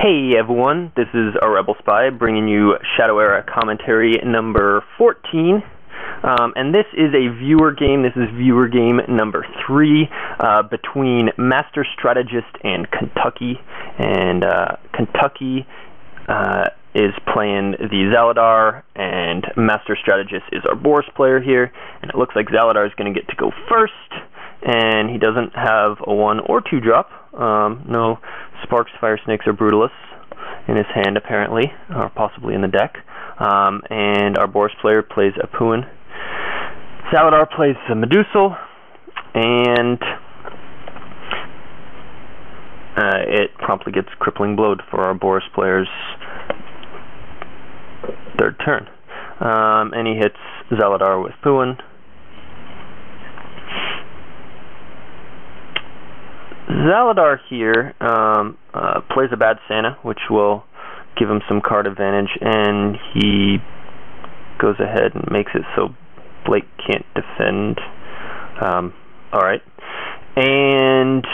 Hey everyone, this is arebelspy bringing you Shadow Era commentary number 14. And this is a viewer game. This is viewer game number 3 between Master Strategist and Kentucky. And Kentucky is playing the Zaladar, and Master Strategist is our Boris player here. And it looks like Zaladar is going to get to go first. And he doesn't have a 1 or 2 drop. No Sparks, Fire Snakes, or Brutalis in his hand, apparently, or possibly in the deck. And our Boris player plays a Puin. Zaladar plays the Medusal, and it promptly gets Crippling Blowed for our Boris player's third turn. And he hits Zaladar with Puin. Zaladar here plays a bad Santa, which will give him some card advantage, and he goes ahead and makes it so Blake can't defend. Alright. And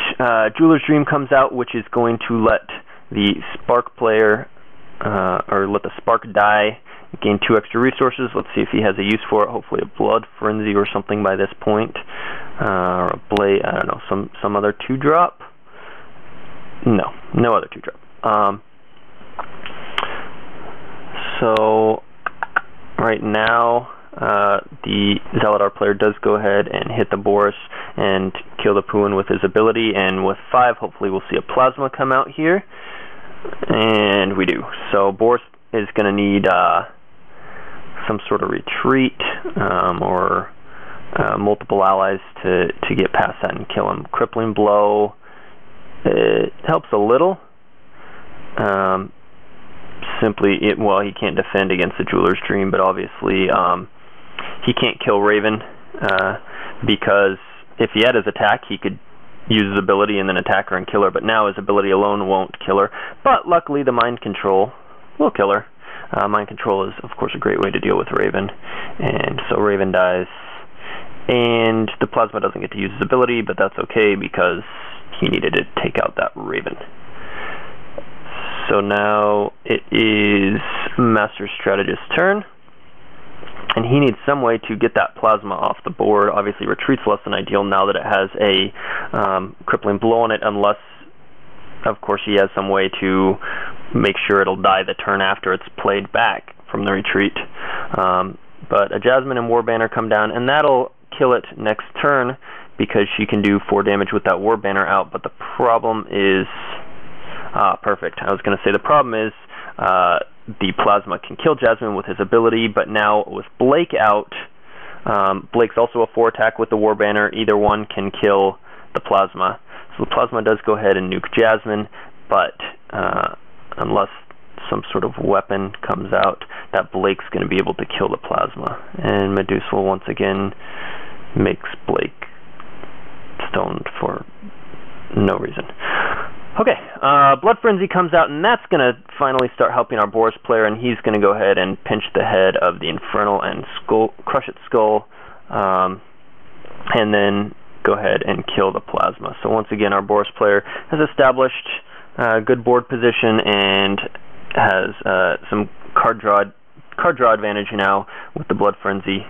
Jeweler's Dream comes out, which is going to let the Spark player, or let the Spark die, gain 2 extra resources. Let's see if he has a use for it. Hopefully a Blood Frenzy or something by this point. Or a Blade, I don't know, some other 2-drop? No other 2-drop. So, right now, the Zaladar player does go ahead and hit the Boris and kill the Puin with his ability, and with 5, hopefully we'll see a Plasma come out here. And we do. So Boris is going to need some sort of retreat, or multiple allies to get past that and kill him. Crippling Blow, it helps a little. Well, he can't defend against the Jeweler's Dream, but obviously he can't kill Raven, because if he had his attack, he could use his ability and then attack her and kill her, but now his ability alone won't kill her. But luckily the Mind Control will kill her. Mind Control is, of course, a great way to deal with Raven, and so Raven dies. And the Plasma doesn't get to use his ability, but that's okay because he needed to take out that Raven. So now it is Master Strategist's turn, and he needs some way to get that Plasma off the board. Obviously retreat's less than ideal now that it has a Crippling Blow on it, unless, of course, he has some way to make sure it'll die the turn after it's played back from the retreat. But a Jasmine and War Banner come down, and that'll kill it next turn because she can do 4 damage with that War Banner out. But the problem is, perfect. I was going to say the problem is the Plasma can kill Jasmine with his ability, but now with Blake out, Blake's also a 4 attack with the War Banner. Either one can kill the Plasma. So the Plasma does go ahead and nuke Jasmine, but unless some sort of weapon comes out, that Blake's going to be able to kill the Plasma. And Medusa once again makes Blake stoned for no reason. Okay, Blood Frenzy comes out, and that's going to finally start helping our Boris player, and he's going to go ahead and pinch the head of the Infernal and crush its skull, and then go ahead and kill the Plasma. So once again, our Boris player has established good board position and has some card draw advantage now with the Blood Frenzy.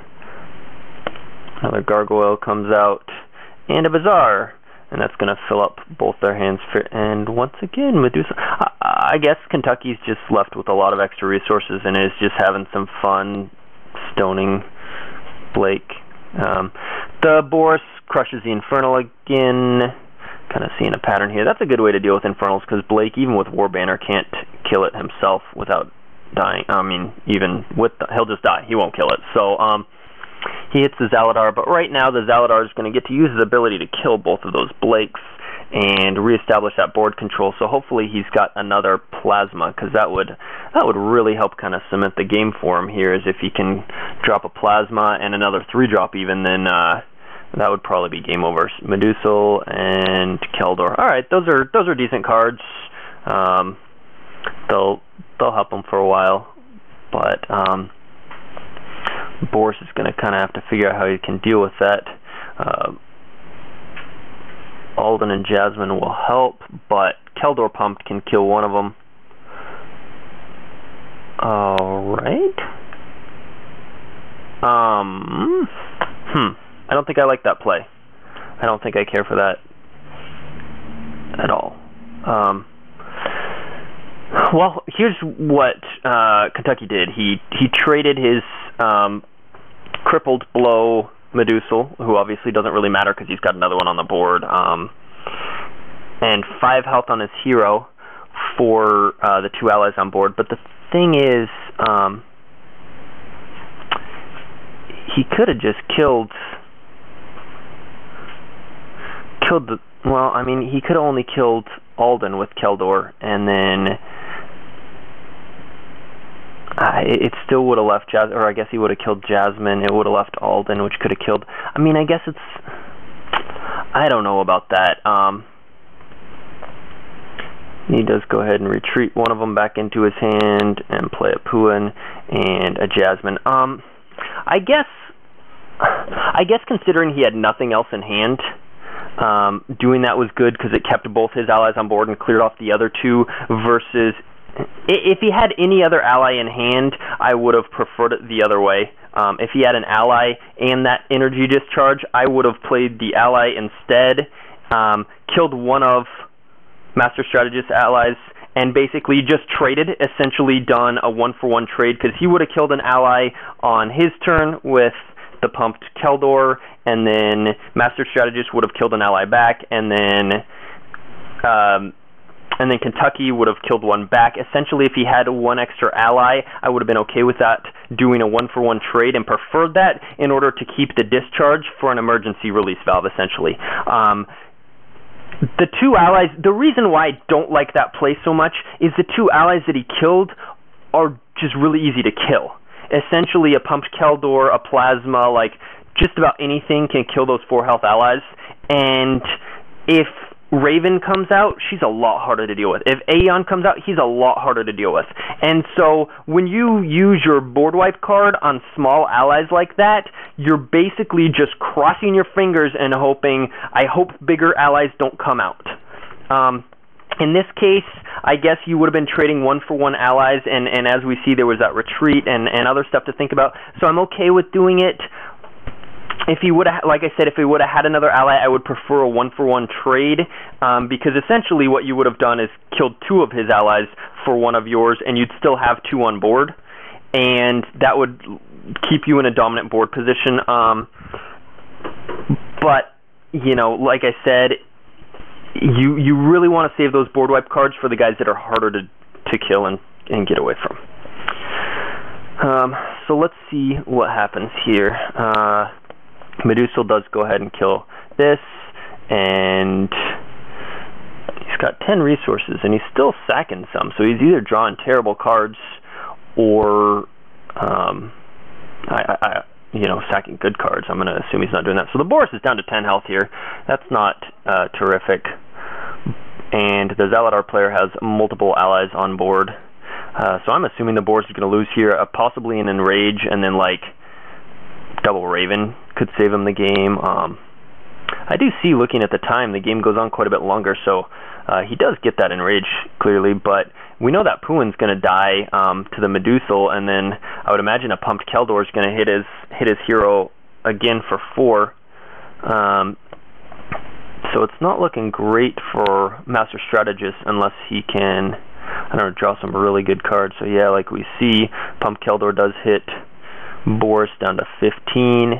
Another Gargoyle comes out, and a Bazaar, and that's going to fill up both their hands. And once again, Medusa. I guess Kentucky's just left with a lot of extra resources and is just having some fun stoning Blake. The Boris crushes the Infernal again. Kind of seeing a pattern here. That's a good way to deal with Infernals, because Blake, even with War Banner, can't kill it himself without dying. I mean, even with he'll just die. He won't kill it. So he hits the Zaladar, but right now the Zaladar is going to get to use his ability to kill both of those Blakes and reestablish that board control. So hopefully he's got another Plasma, because that would really help kind of cement the game for him here. Is if he can drop a Plasma and another 3-drop even, then that would probably be game over. Medusal and Keldor. All right, those are decent cards. They'll help him for a while, but Boris is going to kind of have to figure out how he can deal with that. Alden and Jasmine will help, but Keldor Pumped can kill one of them. Alright. I don't think I like that play. I don't think I care for that at all. Well, here's what Kentucky did. He traded his crippled blow Medusal, who obviously doesn't really matter because he's got another one on the board, and 5 health on his hero for the 2 allies on board. But the thing is, he could have just killed the, well, I mean, he could have only killed Alden with Keldor, and then it still would have left Jasmine, or I guess he would have killed Jasmine. It would have left Alden, which could have killed, I mean, I guess it's, I don't know about that. He does go ahead and retreat one of them back into his hand and play a Puan and a Jasmine. I guess considering he had nothing else in hand, doing that was good because it kept both his allies on board and cleared off the other 2, versus if he had any other ally in hand, I would have preferred it the other way. If he had an ally and that energy discharge, I would have played the ally instead, killed one of Master Strategist's allies, and basically just traded, essentially done a 1-for-1 trade, because he would have killed an ally on his turn with the pumped Keldor, and then Master Strategist would have killed an ally back, and then Kentucky would have killed one back. Essentially, if he had one extra ally, I would have been okay with that, doing a 1-for-1 trade, and preferred that in order to keep the discharge for an emergency release valve, essentially. The 2 allies, the reason why I don't like that play so much is the 2 allies that he killed are just really easy to kill. Essentially, a pumped Keldor, a Plasma, like just about anything can kill those 4 health allies. And if Raven comes out, she's a lot harder to deal with. If Aeon comes out, he's a lot harder to deal with. And so when you use your board wipe card on small allies like that, you're basically just crossing your fingers and hoping, I hope bigger allies don't come out. In this case, I guess you would have been trading 1-for-1 allies, and as we see, there was that retreat and other stuff to think about. So I'm okay with doing it. If he would have, like I said, if he would have had another ally, I would prefer a 1-for-1 trade, because essentially what you would have done is killed 2 of his allies for 1 of yours, and you'd still have 2 on board, and that would keep you in a dominant board position. But, you know, like I said, you really want to save those board wipe cards for the guys that are harder to kill and get away from. So let's see what happens here. Medusal does go ahead and kill this, and he's got 10 resources, and he's still sacking some, so he's either drawing terrible cards or sacking good cards. I'm going to assume he's not doing that. So the Boris is down to 10 health here. That's not terrific. And the Zaladar player has multiple allies on board. So I'm assuming the Boris is going to lose here, possibly an Enrage, and then like double Raven could save him the game. I do see, looking at the time, the game goes on quite a bit longer, so he does get that Enrage clearly, but we know that Puan's going to die to the Medusal, and then I would imagine a pumped Keldor is going to hit his hero again for 4. So it's not looking great for Master Strategist unless he can, I don't know, draw some really good cards. So yeah, like we see, pumped Keldor does hit Boris down to 15.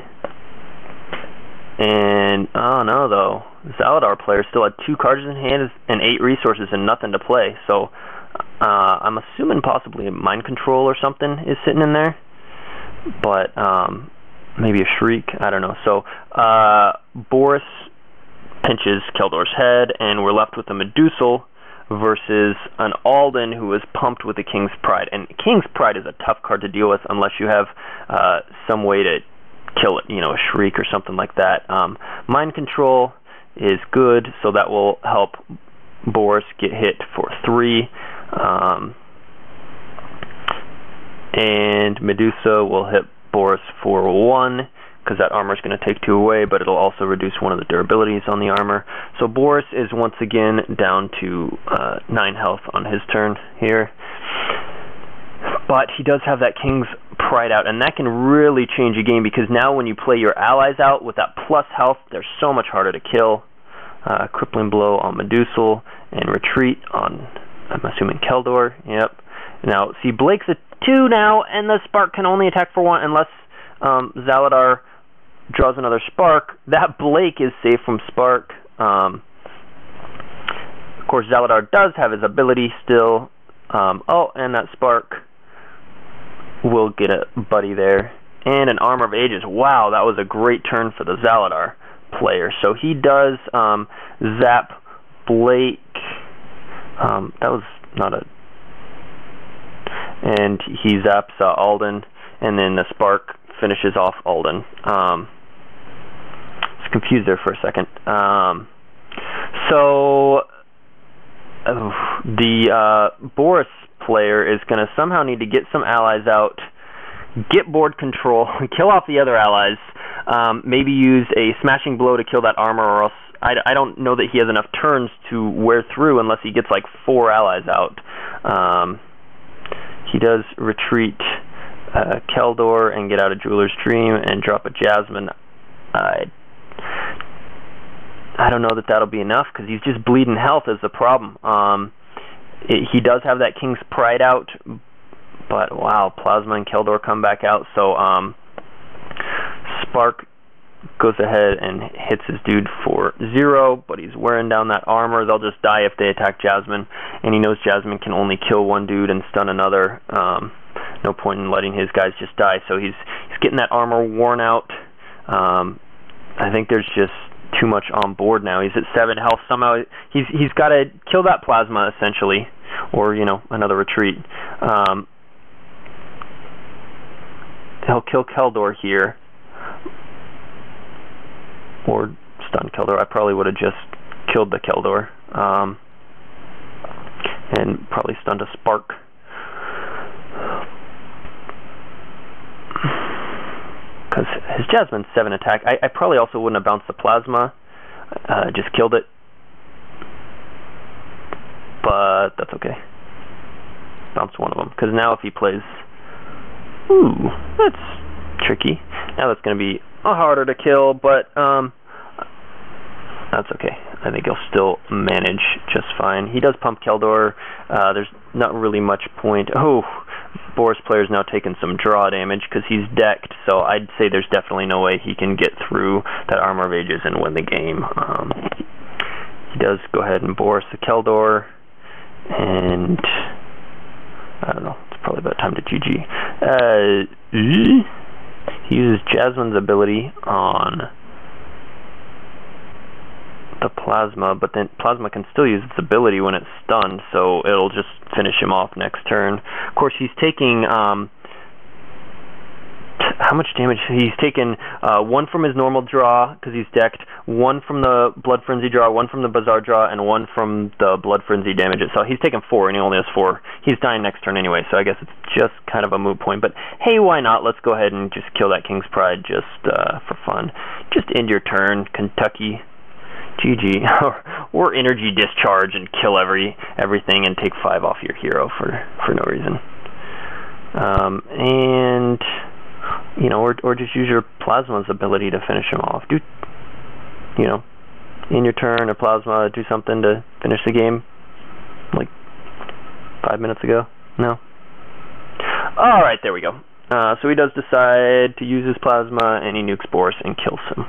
And, oh no though, Zaladar player still had 2 cards in hand and 8 resources and nothing to play. So I'm assuming possibly a Mind Control or something is sitting in there. But maybe a Shriek, I don't know. So Boris pinches Keldor's head, and we're left with a Medusal versus an Alden who is pumped with the King's Pride. And King's Pride is a tough card to deal with unless you have some way to kill it, you know, a Shriek or something like that. Mind Control is good, so that will help Boris get hit for 3. And Medusa will hit Boris for 1, because that armor is going to take 2 away, but it'll also reduce one of the durabilities on the armor. So Boris is once again down to 9 health on his turn here. But he does have that King's Pride out, and that can really change a game, because now when you play your allies out with that plus health, they're so much harder to kill. Crippling Blow on Medusal, and Retreat on, I'm assuming, Keldor. Yep. Now, see, Blake's a 2 now, and the Spark can only attack for 1 unless Zaladar draws another Spark. That Blake is safe from Spark. Of course, Zaladar does have his ability still. Oh, and that Spark will get a buddy there. And an Armor of Ages. Wow, that was a great turn for the Zaladar player. So he does zap Blake. That was not a... And he zaps Alden, and then the Spark finishes off Alden. I was confused there for a second. The Boris player is going to somehow need to get some allies out, get board control, kill off the other allies, maybe use a Smashing Blow to kill that armor, or else I don't know that he has enough turns to wear through unless he gets like 4 allies out. He does retreat Keldor and get out a Jeweler's Dream and drop a Jasmine. I don't know that that'll be enough, because he's just bleeding health is the problem. He does have that King's Pride out, but wow, Plasma and Keldor come back out, so Spark goes ahead and hits his dude for 0, but he's wearing down that armor. They'll just die if they attack Jasmine, and he knows Jasmine can only kill one dude and stun another. No point in letting his guys just die, so he's getting that armor worn out. I think there's just too much on board now. He's at 7 health. Somehow he's got to kill that Plasma essentially, or another retreat. He'll kill Keldor here, or stun Keldor. I probably would have just killed the Keldor, and probably stunned a Spark. Because his Jasmine's 7 attack. I probably also wouldn't have bounced the Plasma, just killed it. But that's okay. Bounced one of them, because now if he plays... Ooh, that's tricky. Now that's going to be harder to kill, but that's okay. I think he'll still manage just fine. He does pump Keldor. There's not really much point. Oh, Boris player's now taking some draw damage because he's decked, so I'd say there's definitely no way he can get through that Armor of Ages and win the game. He does go ahead and Boris the Keldor, and I don't know, it's probably about time to GG. He uses Jasmine's ability on the Plasma, but then Plasma can still use its ability when it's stunned, so it'll just finish him off next turn. Of course, he's taking how much damage? He's taken 1 from his normal draw because he's decked, 1 from the Blood Frenzy draw, 1 from the Bazaar draw, and 1 from the Blood Frenzy damage. So he's taken 4, and he only has 4. He's dying next turn anyway, so I guess it's just kind of a moot point. But hey, why not? Let's go ahead and just kill that King's Pride just for fun. Just end your turn, Kentucky. GG. Or energy discharge and kill everything and take 5 off your hero for no reason. And or just use your Plasma's ability to finish him off. Do in your turn or Plasma do something to finish the game like 5 minutes ago? No. All right, there we go. So he does decide to use his Plasma, and he nukes Boris and kills him.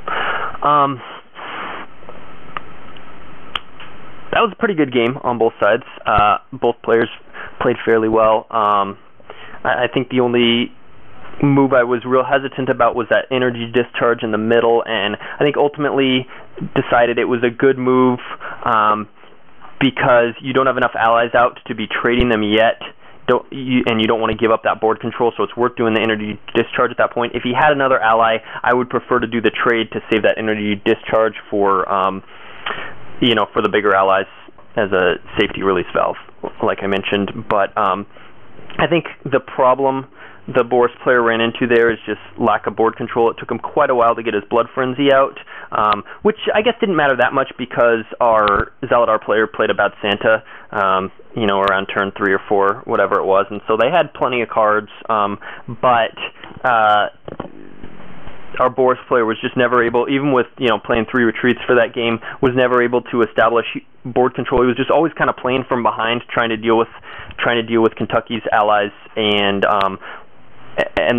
That was a pretty good game on both sides. Both players played fairly well. I think the only move I was real hesitant about was that energy discharge in the middle, and I think ultimately decided it was a good move because you don't have enough allies out to be trading them yet. And you don't want to give up that board control, so it's worth doing the energy discharge at that point. If he had another ally, I would prefer to do the trade to save that energy discharge for for the bigger allies as a safety release valve, like I mentioned. But I think the problem the Boris player ran into there is just lack of board control. It took him quite a while to get his Blood Frenzy out, which I guess didn't matter that much because our Zaladar player played a Bad Santa, you know, around turn 3 or 4, whatever it was, and so they had plenty of cards, but our Boris player was just never able, even with, you know, playing 3 retreats for that game, was never able to establish board control. He was just always kind of playing from behind, trying to deal with Kentucky's allies, and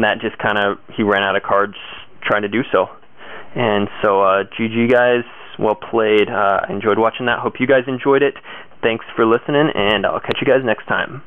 that just kind of, he ran out of cards trying to do so. And so GG guys, well played. I enjoyed watching that. Hope you guys enjoyed it. Thanks for listening, and I'll catch you guys next time.